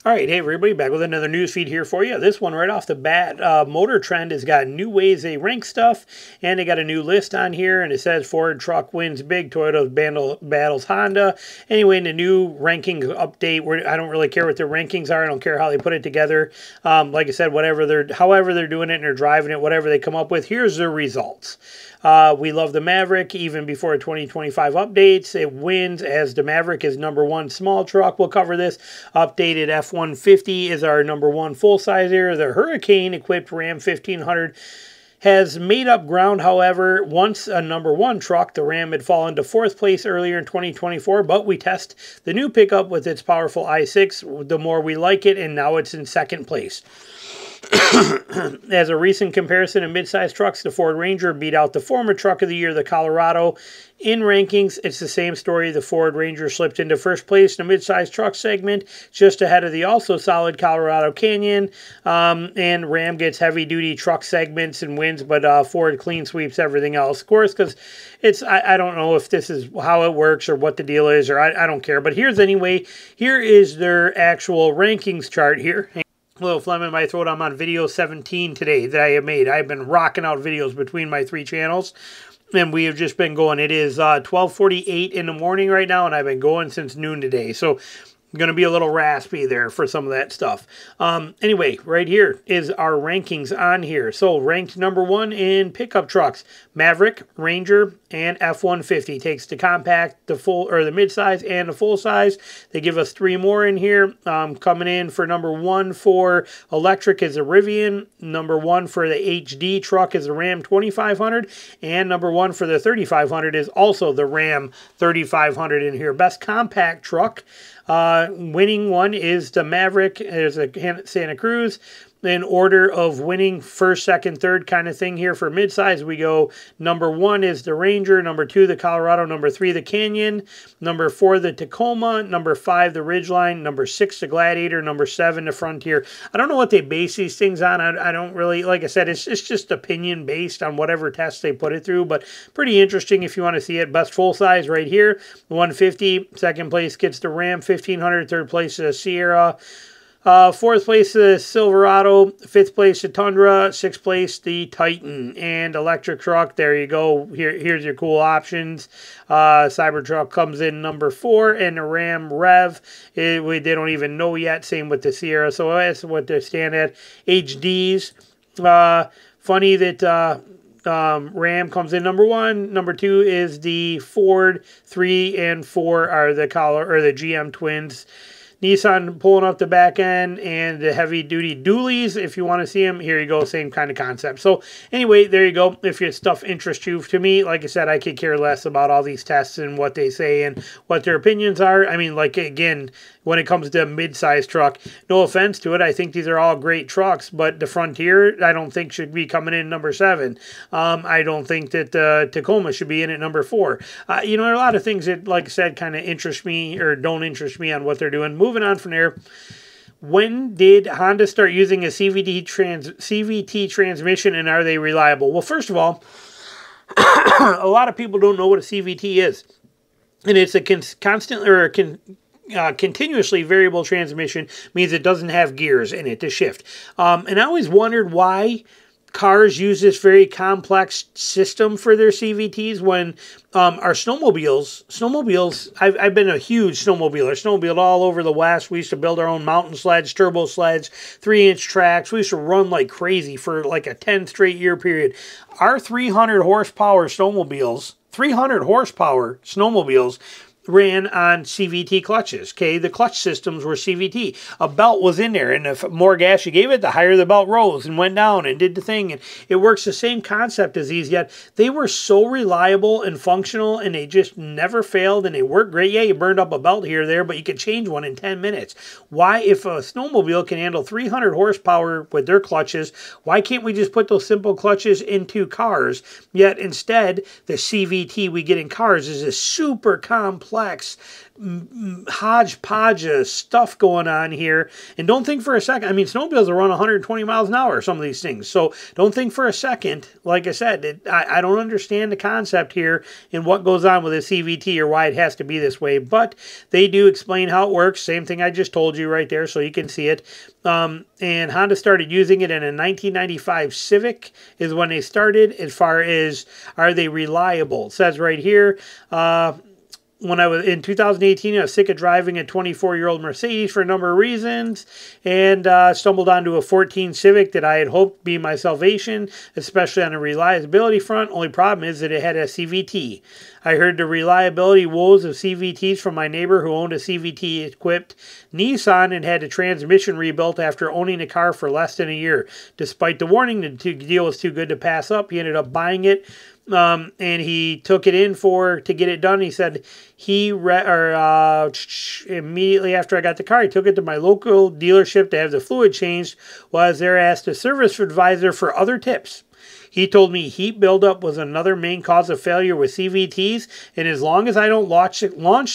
All right, hey everybody, back with another news feed here for you. This one right off the bat, Motor Trend has got new ways they rank stuff, and they got a new list on here, and it says Ford truck wins big, Toyota battles Honda. Anyway, in the new ranking update, I don't really care what their rankings are. I don't care how they put it together. Like I said, however they're doing it and they're driving it, whatever they come up with, here's their results. We love the Maverick even before 2025 updates. It wins as the Maverick is #1 small truck. We'll cover this. Updated F-150 is our #1 full-size here. The Hurricane-equipped Ram 1500 has made up ground, however. Once a #1 truck, the Ram had fallen to 4th place earlier in 2024, but we test the new pickup with its powerful i6. The more we like it, and now it's in 2nd place. As a recent comparison of midsize trucks, the Ford Ranger beat out the former Truck of the Year, the Colorado. In rankings, it's the same story. The Ford Ranger slipped into 1st place in the midsize truck segment, just ahead of the also solid Colorado Canyon. And Ram gets heavy-duty truck segments and wins, but Ford clean sweeps everything else. Of course, because I don't know if this is how it works or what the deal is, or I don't care. But here is their actual rankings chart here. A little phlegm in my throat. I'm on video 17 today that I have made. I've been rocking out videos between my 3 channels, and we have just been going. It is 12:48 in the morning right now, and I've been going since noon today. So I'm going to be a little raspy there for some of that stuff. Anyway, right here is our rankings on here. So ranked #1 in pickup trucks, Maverick, Ranger, and F-150. Takes the compact, the full or the midsize, and the full size. They give us 3 more in here. Coming in for #1 for electric is a Rivian. #1 for the HD truck is the Ram 2500, and #1 for the 3500 is also the Ram 3500 in here. Best compact truck. Winning one is the Maverick. There's a Santa Cruz. In order of winning 1st, 2nd, 3rd kind of thing here for midsize, we go #1 is the Ranger, #2 the Colorado, #3 the Canyon, #4 the Tacoma, #5 the Ridgeline, #6 the Gladiator, #7 the Frontier. I don't know what they base these things on. I don't really, like I said, it's just opinion based on whatever tests they put it through, but pretty interesting if you want to see it. Best full size right here, 150. 2nd place gets the Ram 1500, 3rd place the Sierra. 4th place, the Silverado. 5th place, the Tundra. 6th place, the Titan. And electric truck, there you go. Here's your cool options. Cybertruck comes in #4, and the Ram Rev, they don't even know yet. Same with the Sierra, so that's what they stand at. HDs. Funny that Ram comes in #1. #2 is the Ford. 3 and 4 are the GM twins. Nissan pulling up the back end, and the heavy-duty dualies, if you want to see them, here you go, same kind of concept. So anyway, there you go. If your stuff interests you, to me, like I said, I could care less about all these tests and what they say and what their opinions are. I mean, like, again, when it comes to a mid-size truck, no offense to it, I think these are all great trucks, but the Frontier, I don't think should be coming in #7. I don't think that the Tacoma should be in at #4. You know, there are a lot of things that, like I said, kind of interest me or don't interest me on what they're doing. Moving on from there, when did Honda start using a CVT transmission, and are they reliable? Well, first of all, a lot of people don't know what a CVT is, and it's a continuously variable transmission. Means it doesn't have gears in it to shift. And I always wondered why cars use this very complex system for their CVTs when our snowmobiles, I've been a huge snowmobiler, snowmobiled all over the West. We used to build our own mountain sleds, turbo sleds, 3-inch tracks. We used to run like crazy for like a 10 straight year period. Our 300 horsepower snowmobiles ran on CVT clutches, okay? The clutch systems were CVT. A belt was in there, and the more gas you gave it, the higher the belt rose and went down and did the thing. And it works the same concept as these, yet they were so reliable and functional, and they just never failed, and they worked great. Yeah, you burned up a belt here or there, but you could change one in 10 minutes. Why, if a snowmobile can handle 300 horsepower with their clutches, why can't we just put those simple clutches into cars? Yet instead, the CVT we get in cars is a super complex complex hodgepodge of stuff going on here. And don't think for a second, I mean, snowmobiles will run 120 miles an hour, some of these things. So don't think for a second, like I said, I don't understand the concept here and what goes on with a CVT or why it has to be this way. But they do explain how it works. Same thing I just told you right there, so you can see it. And Honda started using it in a 1995 Civic is when they started. As far as are they reliable, it says right here, when I was in 2018, I was sick of driving a 24-year-old Mercedes for a number of reasons, and stumbled onto a 14 Civic that I had hoped be my salvation, especially on the reliability front. Only problem is that it had a CVT. I heard the reliability woes of CVTs from my neighbor who owned a CVT-equipped Nissan and had the transmission rebuilt after owning the car for less than a year. Despite the warning, the deal was too good to pass up. He ended up buying it. And he took it in to get it done. He said immediately after I got the car, he took it to my local dealership to have the fluid changed. While I was there, I asked a service advisor for other tips. He told me heat buildup was another main cause of failure with CVTs, and as long as I don't launch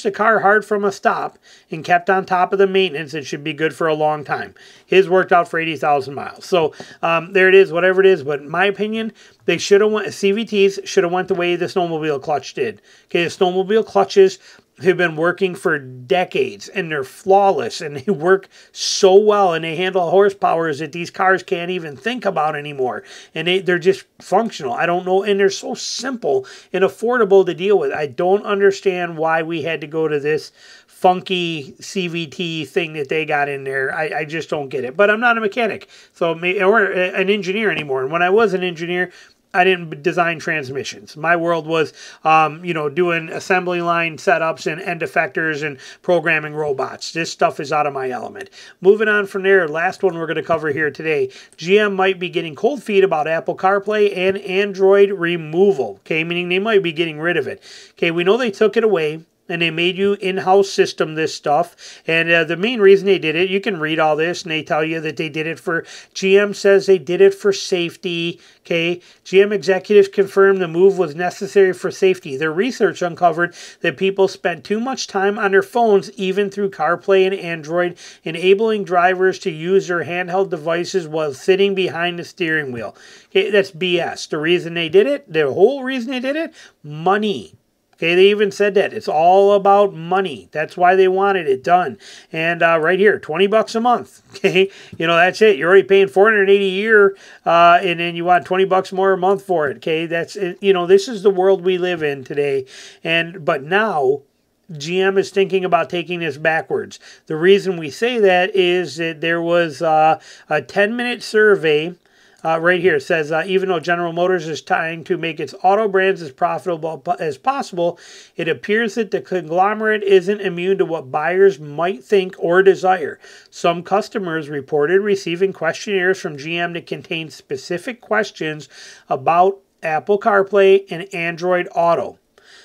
the car hard from a stop and kept on top of the maintenance, it should be good for a long time. His worked out for 80,000 miles. So there it is, whatever it is. But in my opinion, they should have went, CVTs should have went the way the snowmobile clutch did. Okay, the snowmobile clutches have been working for decades, and they're flawless, and they work so well, and they handle horsepowers that these cars can't even think about anymore, and they're just functional. I don't know, and they're so simple and affordable to deal with. I don't understand why we had to go to this funky CVT thing that they got in there. I just don't get it. But I'm not a mechanic, or an engineer anymore, and when I was an engineer, I didn't design transmissions. My world was, doing assembly line setups and end effectors and programming robots. This stuff is out of my element. Moving on from there, last one we're going to cover here today. GM might be getting cold feet about Apple CarPlay and Android removal. Okay, meaning they might be getting rid of it. Okay, we know they took it away, and they made you in-house system this stuff. And the main reason they did it, you can read all this, and they tell you that they did it for, GM says they did it for safety. Okay, GM executives confirmed the move was necessary for safety. Their research uncovered that people spent too much time on their phones, even through CarPlay and Android, enabling drivers to use their handheld devices while sitting behind the steering wheel. Okay, that's BS. The reason they did it, the whole reason they did it, money. Okay, they even said that. It's all about money. That's why they wanted it done. And right here, $20 a month. Okay, that's it. You're already paying $480 a year, and then you want $20 more a month for it. Okay, that's it. This is the world we live in today. But now GM is thinking about taking this backwards. The reason we say that is that there was a 10-minute survey. Right here, it says, even though General Motors is trying to make its auto brands as profitable as possible, it appears that the conglomerate isn't immune to what buyers might think or desire. Some customers reported receiving questionnaires from GM that contained specific questions about Apple CarPlay and Android Auto.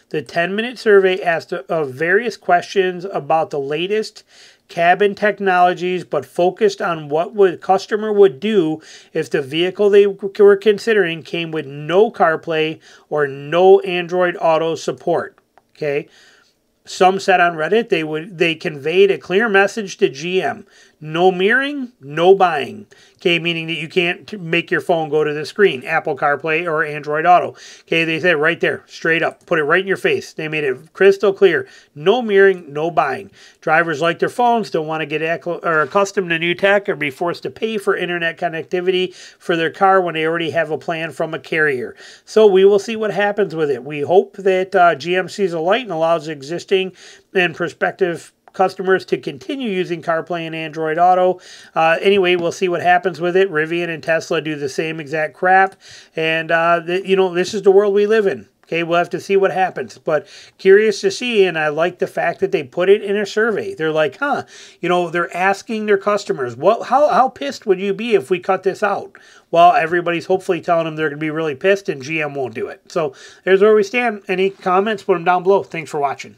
The 10-minute survey asked various questions about the latest cabin technologies, but focused on what the customer would do if the vehicle they were considering came with no CarPlay or no Android Auto support. Okay, some said on Reddit they conveyed a clear message to GM: no mirroring, no buying. Okay, meaning that you can't make your phone go to the screen, Apple CarPlay or Android Auto. Okay, they said right there, straight up, put it right in your face. They made it crystal clear. No mirroring, no buying. Drivers like their phones, don't want to get accustomed to new tech or be forced to pay for internet connectivity for their car when they already have a plan from a carrier. So we will see what happens with it. We hope that GM sees a light and allows existing and prospective customers to continue using CarPlay and Android Auto. Anyway, we'll see what happens with it. Rivian and Tesla do the same exact crap. And, this is the world we live in. Okay, we'll have to see what happens. But curious to see, and I like the fact that they put it in a survey. They're like, they're asking their customers, how pissed would you be if we cut this out? Well, everybody's hopefully telling them they're going to be really pissed, and GM won't do it. So there's where we stand. Any comments, put them down below. Thanks for watching.